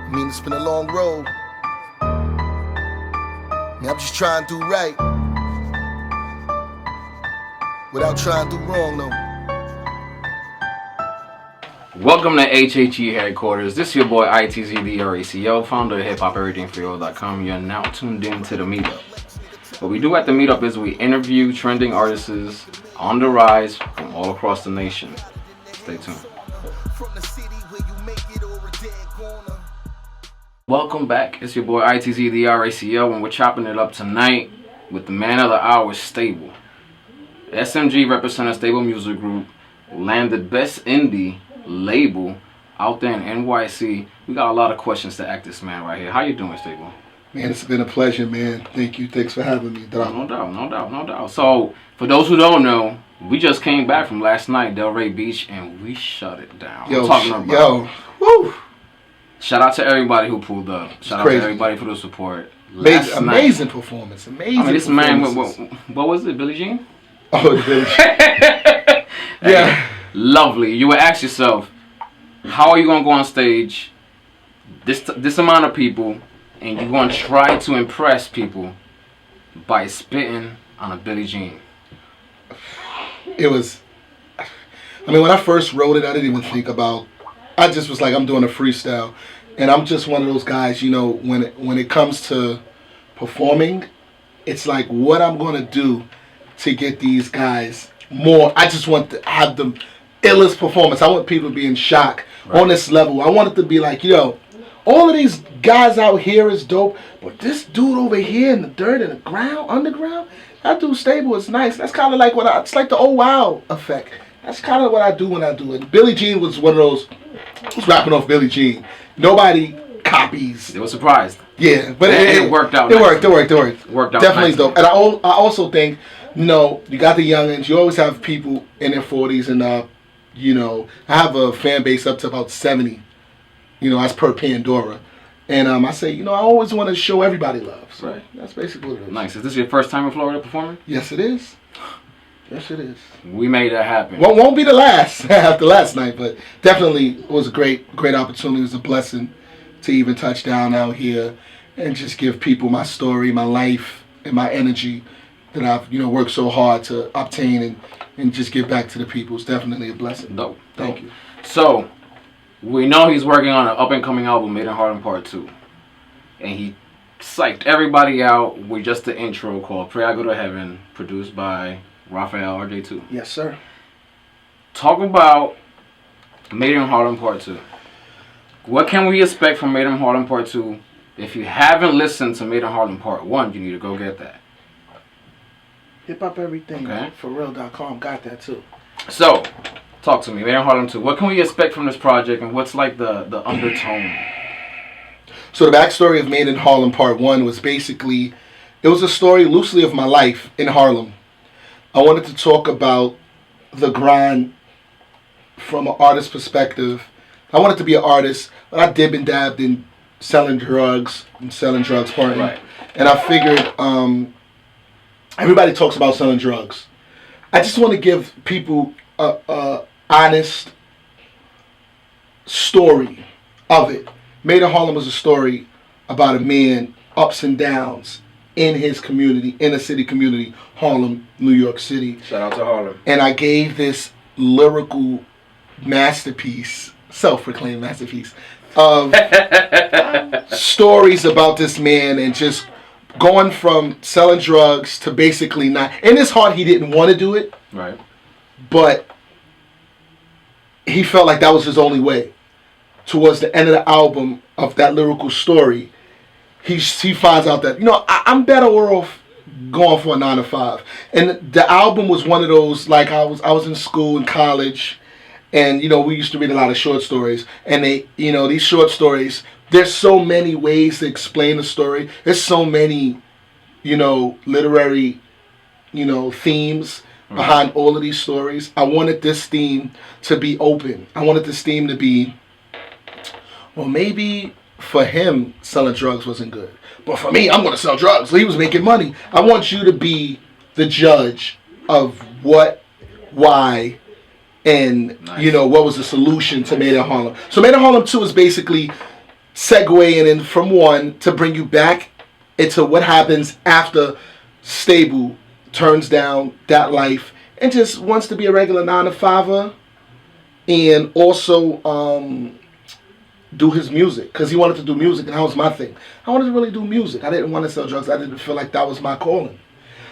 I mean, it's been a long road. I'm just trying to do right without trying to do wrong, though. Welcome to HHE headquarters. This is your boy ITZ the RACO, founder of HipHopEverythingForYou.com. You're now tuned in to the meetup. What we do at the meetup is we interview trending artists on the rise from all across the nation. Stay tuned. Welcome back. It's your boy ITZ the RACO, and we're chopping it up tonight with the man of the hour, Stable. SMG represents Stable Music Group, landed Best Indie label out there in NYC. We got a lot of questions to ask this man right here. How you doing, Stable? Man, it's been a pleasure, man. Thank you. Thanks for having me, dog. No doubt. So, for those who don't know, we just came back from last night, Delray Beach, and we shut it down. Woo! Shout out to everybody who pulled up. Shout out to everybody for the support. Amazing performance. Amazing. I mean, this man, what was it, Billie Jean? Oh, Billie Jean. Yeah. Hey, lovely. You would ask yourself, how are you going to go on stage, this amount of people, and you're going to try to impress people by spitting on a Billie Jean? It was, when I first wrote it, I didn't even think about, I just was like, I'm doing a freestyle. And I'm just one of those guys, when it comes to performing, it's like what I'm going to do to get these guys more. I just want to have the illest performance. I want people to be in shock on this level. I want it to be like, all of these guys out here is dope, but this dude over here in the dirt, in the ground, underground, that dude Stable is nice. That's kind of like it's like the oh wow effect. That's kind of what I do when I do it. Billie Jean was one of those, who's rapping off Billie Jean. Nobody copies. They were surprised. Yeah, but it worked out. It worked out. Definitely nicely. Dope. And I also think, you got the youngins. You always have people in their 40s, and I have a fan base up to about 70. As per Pandora. And I say, I always want to show everybody love. So right. That's basically what it is. Nice. Is this your first time in Florida performing? Yes, it is. Yes, it is. We made that happen. Well, won't be the last after last night, but definitely it was a great opportunity. It was a blessing to even touch down out here and just give people my story, my life, and my energy that I've worked so hard to obtain and just give back to the people. It's definitely a blessing. Dope. Thank you. So, we know he's working on an up-and-coming album, Made in Harlem Part 2. And he psyched everybody out with just the intro called Pray I Go to Heaven, produced by Raphael RJ2. Yes, sir. Talk about Made in Harlem Part 2. What can we expect from Made in Harlem Part 2? If you haven't listened to Made in Harlem Part 1, you need to go get that. HipHopEverythingForReal.com got that too. So, talk to me. Made in Harlem 2. What can we expect from this project, and what's like the undertone? So the backstory of Made in Harlem Part 1 was basically, it was a story loosely of my life in Harlem. I wanted to talk about the grind from an artist's perspective. I wanted to be an artist, but I dib and dabbed in selling drugs, partly. Right. And I figured, everybody talks about selling drugs. I just want to give people a honest story of it. Made in Harlem was a story about a man, ups and downs, in his community, inner city community, Harlem, New York City. Shout out to Harlem. And I gave this lyrical masterpiece, self-proclaimed masterpiece, of stories about this man and just going from selling drugs to basically not. In his heart, he didn't want to do it. Right. But he felt like that was his only way. Towards the end of the album of that lyrical story, he finds out that, I'm better off going for a 9 to 5. And the album was one of those, like I was in school in college, and we used to read a lot of short stories, and they, these short stories, there's so many ways to explain the story. There's so many, literary, themes behind all of these stories. I wanted this theme to be open. I wanted this theme to be, well, maybe for him, selling drugs wasn't good. But for me, I'm going to sell drugs. So he was making money. I want you to be the judge of what, why, and, nice. What was the solution to Made in Harlem. So Made in Harlem 2 is basically segueing in from one to bring you back into what happens after Stable turns down that life and just wants to be a regular 9 to 5er, and also do his music because he wanted to do music, and that was my thing. I wanted to really do music. I didn't want to sell drugs. I didn't feel like that was my calling.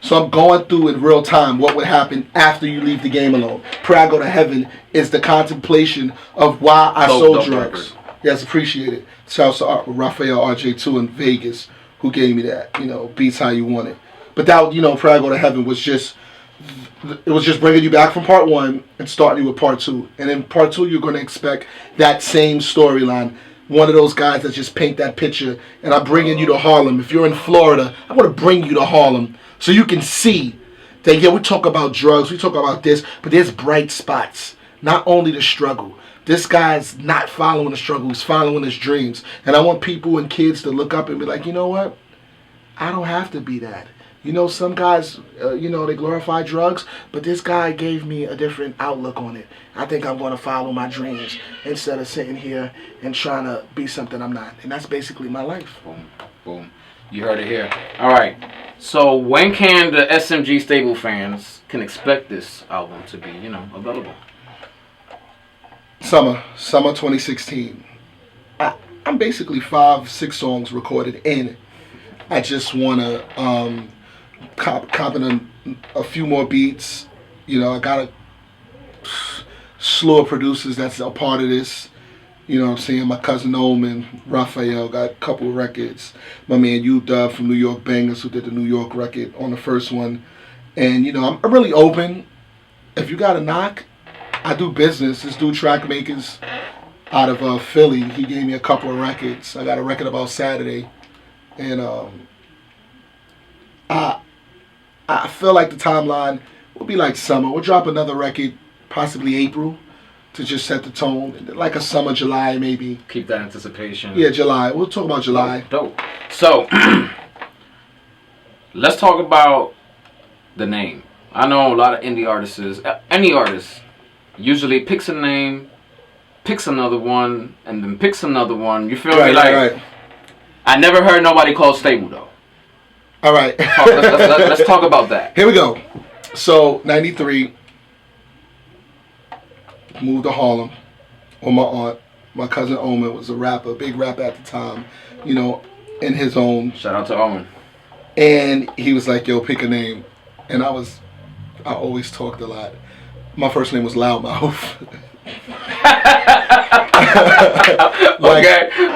So I'm going through in real time what would happen after you leave the game alone. Pray I Go to Heaven is the contemplation of why I sold drugs. Yes, appreciate it. Shouts to Raphael RJ2 in Vegas who gave me that. Beats How You Want It. But that, Pray I Go to Heaven was just, it was just bringing you back from part one and starting you with part two. And in part two, you're going to expect that same storyline. One of those guys that just paint that picture. And I'm bringing you to Harlem. If you're in Florida, I want to bring you to Harlem so you can see that, yeah, we talk about drugs, we talk about this, but there's bright spots. Not only the struggle. This guy's not following the struggle, he's following his dreams. And I want people and kids to look up and be like, you know what? I don't have to be that. Some guys, they glorify drugs, but this guy gave me a different outlook on it. I think I'm going to follow my dreams instead of sitting here and trying to be something I'm not. And that's basically my life. Boom, boom. You heard it here. All right. So when can the SMG Stable fans can expect this album to be, available? Summer 2016. I'm basically 5-6 songs recorded in. I just want to cop in a few more beats. I got a slew of producers that's a part of this. I'm saying? My cousin Omen, Raphael, got a couple of records. My man U-Dub from New York Bangers, who did the New York record on the first one. And, I'm really open. If you got a knock, I do business. This dude, Track Makers, out of Philly, he gave me a couple of records. I got a record about Saturday. And I feel like the timeline will be like summer. We'll drop another record, possibly April, to just set the tone. Like a summer, July, maybe. Keep that anticipation. Yeah, July. We'll talk about July. Dope. So, let's talk about the name. I know a lot of indie artists, any artist, usually picks a name, picks another one, and then picks another one. You feel me? Right. I never heard nobody call Stable, though. All right. Let's talk about that. Here we go. So, 93, moved to Harlem with my aunt. My cousin Omen was a rapper, big rapper at the time, in his own. Shout out to Omen. And he was like, yo, pick a name. And I always talked a lot. My first name was Loudmouth.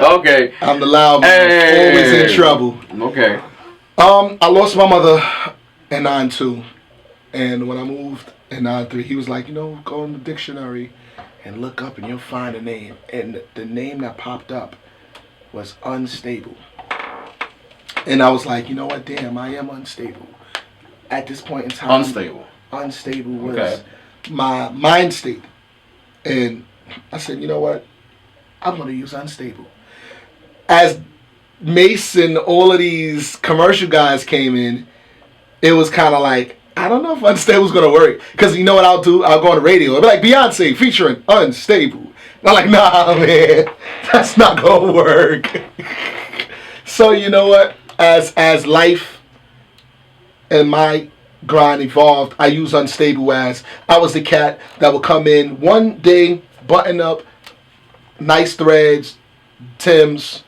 Okay. I'm the loudmouth. Hey. Always in trouble. Okay. I lost my mother in 92. And when I moved in 93, he was like, go in the dictionary and look up and you'll find a name. And the name that popped up was Unstable. And I was like, you know what, damn, I am unstable. At this point in time. Unstable was my mind state. And I said, you know what, I'm going to use Unstable. As Mason, all of these commercial guys came in, it was kind of like, I don't know if Unstable's going to work. Because you know what I'll do? I'll go on the radio. I'll be like, Beyonce featuring Unstable. And I'm like, nah, man, that's not going to work. So you know what? As life and my grind evolved, I use Unstable as I was the cat that would come in one day, button up, nice threads, Timbs,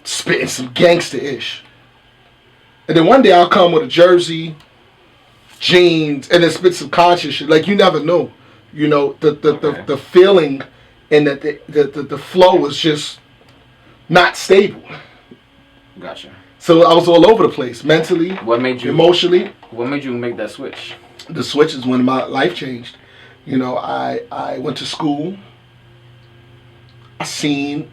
spitting some gangster-ish. And then one day I'll come with a jersey, jeans, and then spit some conscious shit. Like, you never know. The feeling and the flow was just not stable. Gotcha. So I was all over the place, mentally, emotionally. What made you make that switch? The switch is when my life changed. I went to school. I seen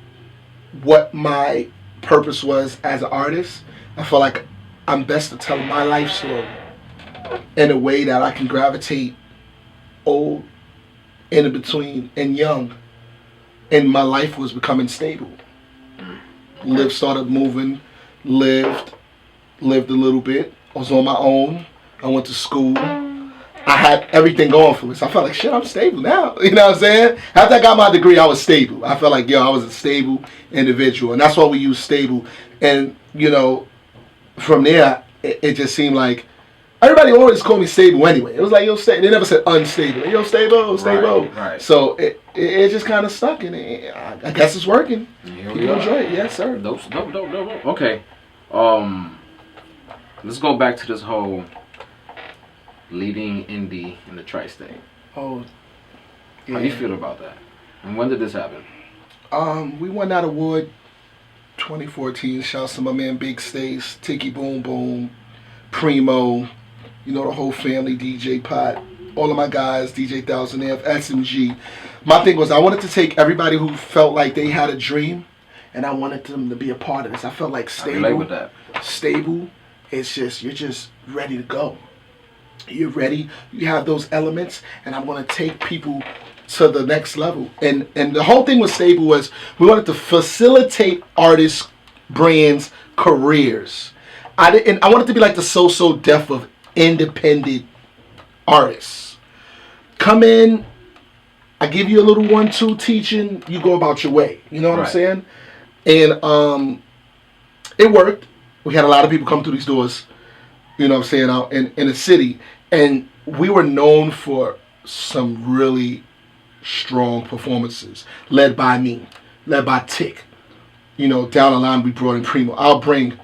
what my purpose was as an artist. I felt like I'm best to tell my life story in a way that I can gravitate old, in between, and young. And my life was becoming stable. Started moving, lived a little bit. I was on my own. I went to school. I had everything going for me. So I felt like, shit, I'm stable now. You know what I'm saying? After I got my degree, I was stable. I felt like, yo, I was a stable individual. And that's why we use stable. And, you know, from there, it just seemed like everybody always called me stable anyway. It was like, yo, stable. They never said unstable. Like, yo, stable, stable. Right. So it just kind of stuck. And I guess it's working. People enjoy it. Yes, sir. Dope. Okay. Let's go back to this whole leading indie in the tri-state. Oh, yeah. How do you feel about that? And when did this happen? We won that award 2014. Shouts to my man Big Stace, Tiki Boom Boom, Primo, you know, the whole family, DJ Pot, all of my guys, DJ Thousand F, SMG. My thing was I wanted to take everybody who felt like they had a dream and I wanted them to be a part of this. I felt like stable. I relate with that. Stable, it's just, you're just ready to go. You're ready, you have those elements, and I want to take people to the next level. And the whole thing with Stable was we wanted to facilitate artists, brands, careers. I wanted to be like the so def of independent artists. Come in, I give you a little 1-2 teaching, you go about your way. You know what I'm saying? And it worked. We had a lot of people come through these doors, you know what I'm saying, out in the city. And we were known for some really strong performances, led by me, led by Tick. You know, down the line we brought in Primo. I'll bring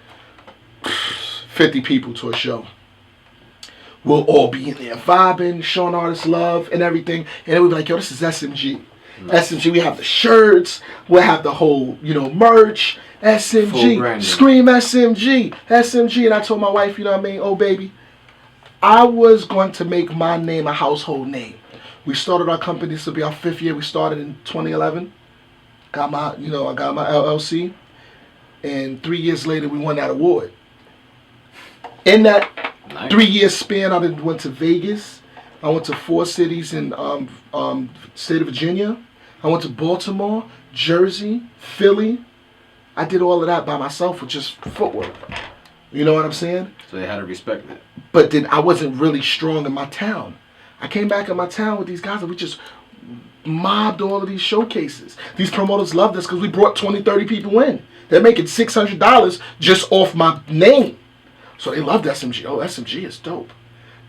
50 people to a show. We'll all be in there vibing, showing artists love and everything. And then we'll be like, yo, this is SMG. SMG, we have the shirts, we'll have the whole, you know, merch. SMG, scream SMG, SMG. And I told my wife, you know what I mean, oh baby, I was going to make my name a household name. We started our company, this will be our 5th year. We started in 2011. I got my LLC. And 3 years later, we won that award. In that 3-year span, I went to Vegas. I went to 4 cities in state of Virginia. I went to Baltimore, Jersey, Philly. I did all of that by myself with just footwork. You know what I'm saying? So they had to respect it. But then I wasn't really strong in my town. I came back in my town with these guys and we just mobbed all of these showcases. These promoters loved us because we brought 20, 30 people in. They're making $600 just off my name. So they loved SMG. Oh, SMG is dope.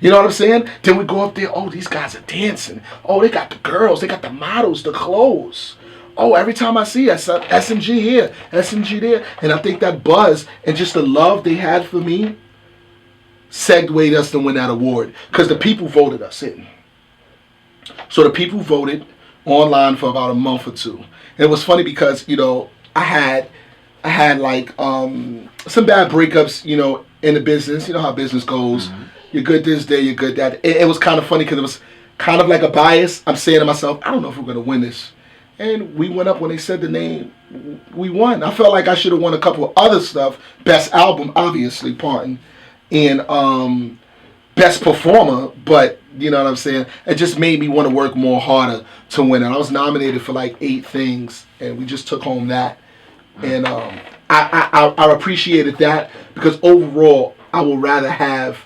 You know what I'm saying? Then we go up there. Oh, these guys are dancing. Oh, they got the girls. They got the models, the clothes. Oh, every time I see SMG here, SMG there. And I think that buzz and just the love they had for me segued us to win that award. Because the people voted us in. So the people voted online for about a month or two. And it was funny because, you know, I had like some bad breakups, you know, in the business. You know how business goes. Mm-hmm. You're good this day, you're good that. It was kind of funny because it was kind of like a bias. I'm saying to myself, I don't know if we're going to win this. And we went up when they said the name. We won. I felt like I should have won a couple of other stuff. Best album, obviously, pardon. And best performer. But, you know what I'm saying? It just made me want to work more harder to win it. I was nominated for like 8 things. And we just took home that. And I appreciated that. Because overall, I would rather have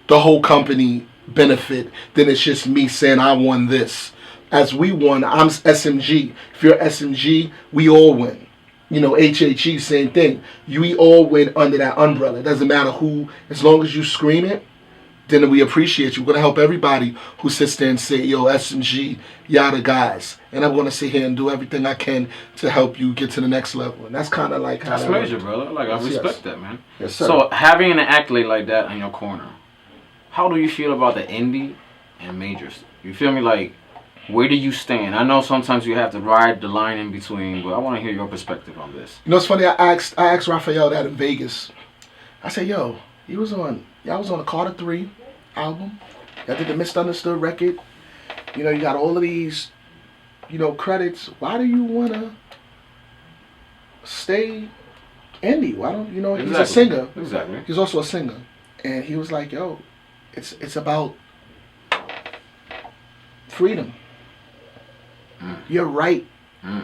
the whole company benefit than it's just me saying I won this. As we won, I'm SMG. If you're SMG, we all win. You know, HHE, same thing. We all win under that umbrella. It doesn't matter who, as long as you scream it, then we appreciate you. We're going to help everybody who sits there and say, yo, SMG, y'all the guys. And I'm going to sit here and do everything I can to help you get to the next level. And that's kind of like how that's major, brother. Like, I respect that, man. Yes, sir. So, having an accolade like that in your corner, how do you feel about the indie and majors? You feel me? Like, where do you stand? I know sometimes you have to ride the line in between, but I want to hear your perspective on this. You know, it's funny. I asked Raphael that in Vegas. I said, yo, y'all was on the Carter 3 album. Y'all did the Misunderstood record. You know, you got all of these, you know, credits. Why do you want to stay indie? Why don't, you know, he's a singer. Exactly. He's also a singer. And he was like, yo, it's about freedom. You're right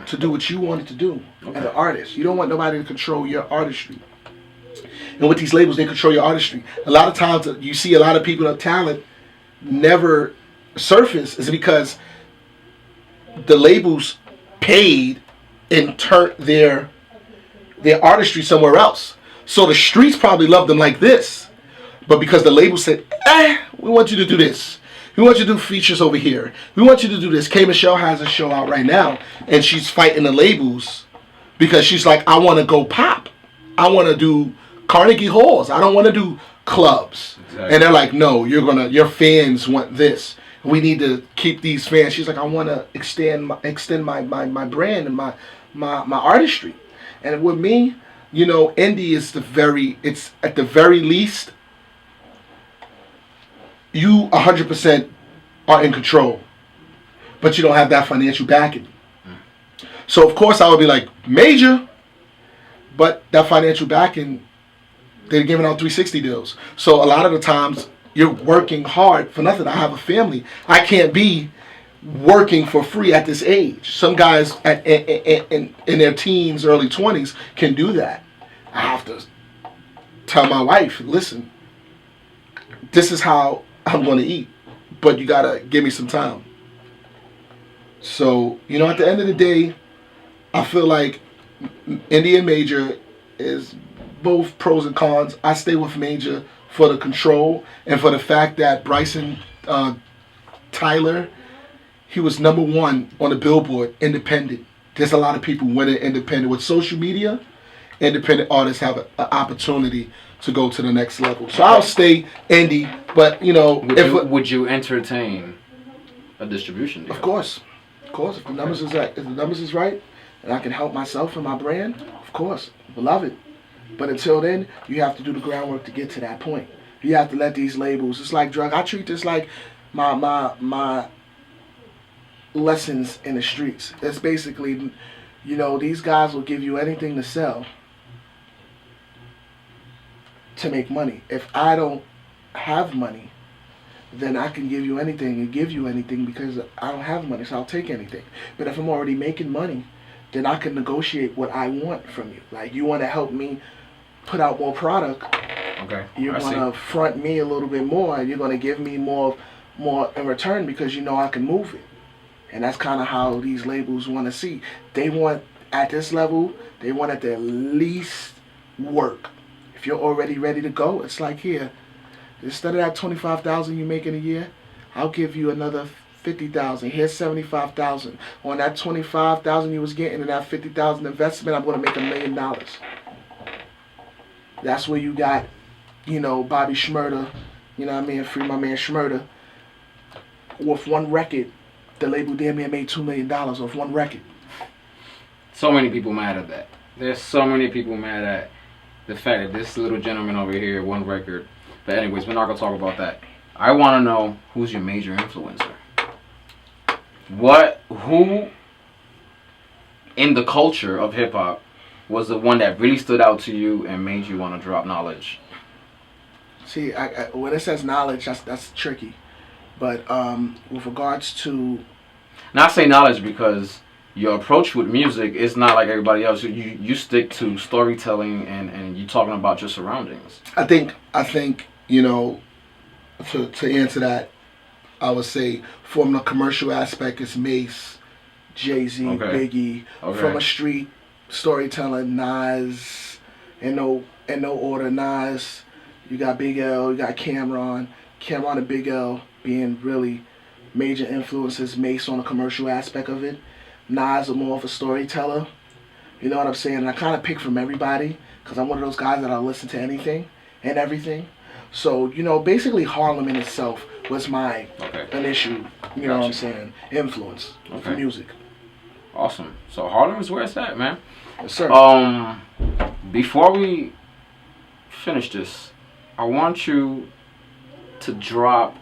to do what you wanted to do as an artist. You don't want nobody to control your artistry. And with these labels, they control your artistry. A lot of times, you see a lot of people of talent, never surfaced is because the labels paid and turned their artistry somewhere else. So the streets probably loved them like this, but because the label said, we want you to do this. We want you to do features over here. We want you to do this. K. Michelle has a show out right now, and she's fighting the labels because she's like, I want to go pop. I want to do Carnegie Halls. I don't want to do clubs. Exactly. And they're like, no, your fans want this. We need to keep these fans. She's like, I want to extend my brand and my artistry. And with me, indie is it's at the very least, you 100% are in control, but you don't have that financial backing. So of course I would be like, major, but that financial backing, they're giving out 360 deals. So a lot of the times you're working hard for nothing. I have a family. I can't be working for free at this age. Some guys in their teens, early 20s can do that. I have to tell my wife, listen, this is how I'm going to eat, but you got to give me some time. So, at the end of the day, I feel like indie and major is both pros and cons. I stay with major for the control and for the fact that Bryson Tyler, he was #1 on the Billboard, independent. There's a lot of people winning independent. With social media, independent artists have an opportunity to go to the next level. So I'll stay indie, but would you entertain a distribution deal? Of course. If the numbers is right, and I can help myself and my brand, of course, love it. But until then, you have to do the groundwork to get to that point. You have to let these labels. It's like drug. I treat this like my lessons in the streets. It's basically, these guys will give you anything to sell to make money. If I don't have money, then I can give you anything and give you anything because I don't have money, so I'll take anything. But if I'm already making money, then I can negotiate what I want from you. Like, you want to help me put out more product. Okay. You're going to front me a little bit more, and you're going to give me more in return because I can move it. And that's kind of how these labels want to see. They want, at this level, they want at the least work. If you're already ready to go, it's like, here, instead of that $25,000 you make in a year, I'll give you another $50,000. Here's $75,000. On that $25,000 you was getting and that $50,000 investment, I'm going to make $1 million. That's where you got, Bobby Shmurda, free my man Shmurda. With one record, the label damn near made $2 million off one record. So many people mad at that. There's so many people mad at the fact that this little gentleman over here, one record. But anyways, we're not going to talk about that. I want to know, who's your major influencer? Who in the culture of hip-hop was the one that really stood out to you and made you want to drop knowledge? See, when it says knowledge, that's tricky. But with regards to... Now, I say knowledge because your approach with music is not like everybody else. You stick to storytelling and you talking about your surroundings. I think to answer that, I would say from the commercial aspect, it's Mace, Jay-Z, Biggie. Okay. From a street storyteller, Nas, in no order, Nas. You got Big L, you got Cameron and Big L being really major influences. Mace on the commercial aspect of it. Nas are more of a storyteller. You know what I'm saying? And I kind of pick from everybody because I'm one of those guys that I'll listen to anything and everything. So, basically Harlem in itself was my initial, know what I'm saying, influence for music. Awesome. So Harlem is where it's at, man. Yes, sir. Before we finish this, I want you to drop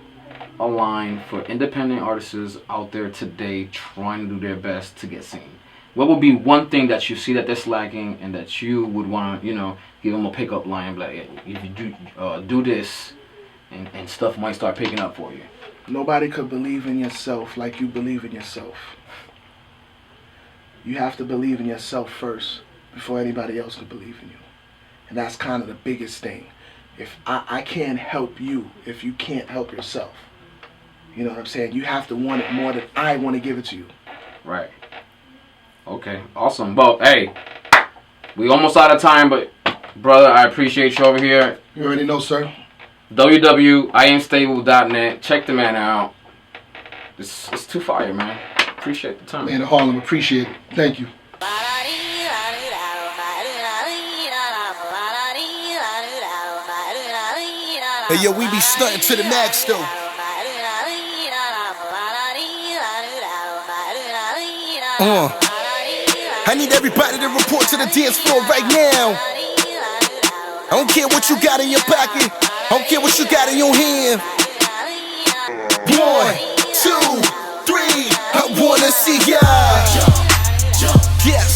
a line for independent artists out there today trying to do their best to get seen. What would be one thing that you see that they're lacking and that you would want to, give them a pickup line, like, if you do this and stuff might start picking up for you? Nobody could believe in yourself like you believe in yourself. You have to believe in yourself first before anybody else could believe in you. And that's kind of the biggest thing. If I can't help you if you can't help yourself. You know what I'm saying? You have to want it more than I want to give it to you. Right. Okay. Awesome. Well, hey, we almost out of time, but brother, I appreciate you over here. You already know, sir. www.iamstable.net. Check the man out. It's too fire, man. Appreciate the time. Man, Harlem, appreciate it. Thank you. Hey, yo, we be stunting to the max, though. I need everybody to report to the dance floor right now. I don't care what you got in your pocket. I don't care what you got in your hand. 1, 2, 3, I wanna see ya. Yes.